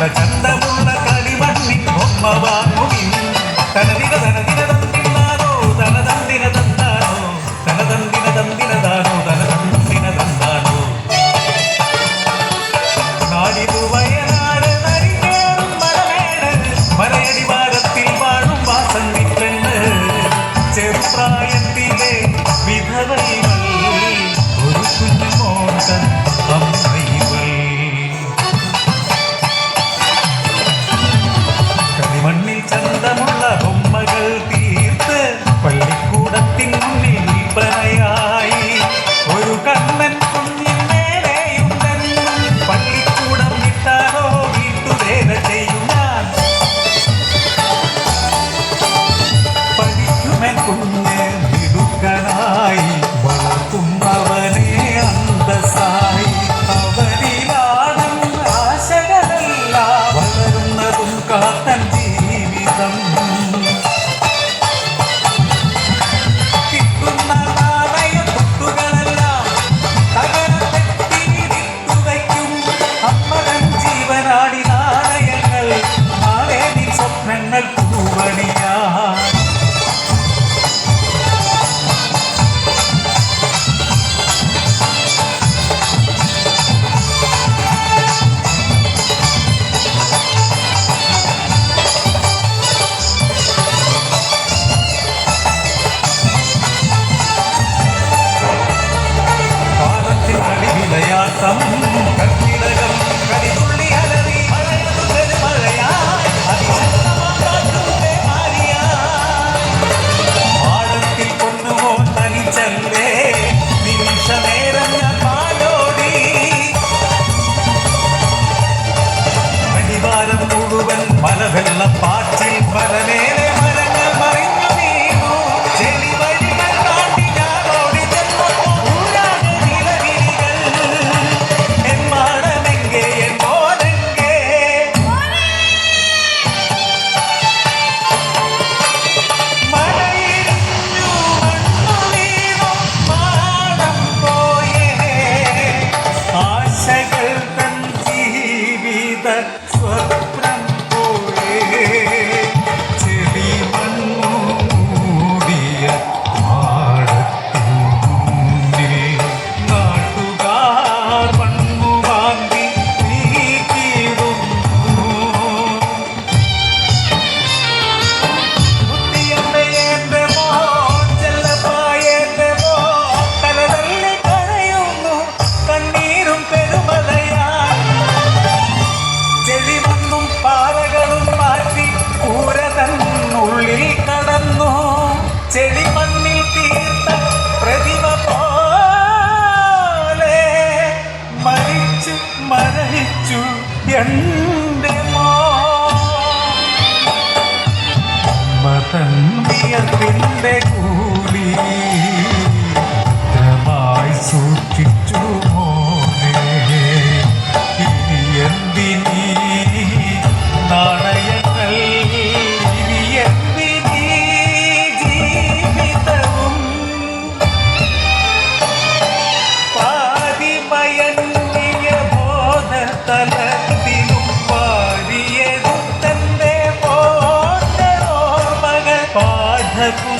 നല്ല ചന്തമുള്ള കളിമണ്ണിൻ ബൊമ്മ വാങ്ങുവിൻ. തനതിന തനതിന തന്നിന്നാനോ തനതന്തിന തന്നാനോ തനതന്തിന തന്തിനതാനോ തനതന്തിന തന്നാനോ. നാടിതു വയനാട് നരികേറും മലമേട് മലയടിവാരത്തിൽ വാഴും വാസന്തി പെണ്ണ്. ചെറുപ്രായത്തിലെ വിധവൈവൾ ഒരു കുഞ്ഞുമോന്തൻ അമ്മൈവൾ. കളിമണ്ണിൽ ചന്തമുള്ള ബൊമ്മകൾ തീർത്ത് പള്ളിക്കൂടത്തിൻ മുന്നിൽ വിൽപ്പനയായി. ഒരു കണ്ണൻ കുഞ്ഞിന്മേലെയുണ്ടെന്നും പള്ളിക്കൂടം വിട്ടാലോ വീട്ടുവേല ചെയ്യുവാൻ. പഠിക്കുമെൻ കുഞ്ഞ് മിടുക്കനായി വളർത്തുന്നവനെ അന്തസായി. അവരിലാടും ആശകളല്ല വളരുന്നതും കാത്തൻ ജീവിതം. കിട്ടുന്ന നാണയത്തുട്ടുകളെല്ലാം തകരത്തെത്തി വിട്ടുവയ്ക്കും. അമ്മതൻ ജീവനാടി നാണയങ്ങൾ നാളെ നീ സ്വപ്നങ്ങൾ പൂവണിയാ. കളിവിളയാട്ടം കത്തിലകം കരിതുള്ളി അലറി മഴയതു പെരുമഴയാ അതിശക്തമാകാറ്റുണ്ടേ മാറിയാ. പാടത്തിൽ കൊണ്ടുപോ തനിച്ചല്ലേ നിമിഷനേരം ഞാൻ പാലോടി. അടിവാരം മുഴുവൻ മലവെള്ളപ്പാച്ചിൽ മലമേലെ മരങ്ങൾ മറിഞ്ഞു വീണു. ചെളി വഴികൾ താണ്ടി ഞാൻ ഓടി ചെന്നപ്പോൾ ഊരാകെ നിലവിളികൾ. N മാടമെങ്കേ N മോനെങ്കേ. മഴയിടിഞ്ഞു മണ്ണു വീണു മാടം പോയേ. ആശകൾ തൻ ജീവിത സ്വപ്നം പോയേ. ചെളി മണ്ണു മൂടിയ മാടത്തിൻ മുന്നിൽ നാട്ടുകാർ മണ്ണു വാങ്ങി നീക്കിയിടുന്നു. കുട്ടിയമ്മയെന്റെ മോൻ ചെല്ലപ്പായെന്റെ മോൻ തലതല്ലി കരയുന്നു കണ്ണീരും പെരുമലയായി. ചെളിമണ്ണും പാറകളും മാറ്റി കൂര തന്നുള്ളിൽ കടന്നു. ചെളിമണ്ണിൽ തീർത്ത പ്രതിമ പോലെ മരിച്ചു മരണിച്ചു എന്റെ മോൻ. വിയർപ്പിന്റെ കൂലി ഭദ്രമായി സൂക്ഷിച്ചു മോനെ. ഇനി എന്തിനീ നാണയങ്ങൾ ഇനി എന്തിനീ ജീവിതവും. പാതിമയങ്ങിയ ബോധതലത്തിലും വാരിയെടുത്തന്റെ മോന്റെ ഓർമ്മകൾ പാഠകും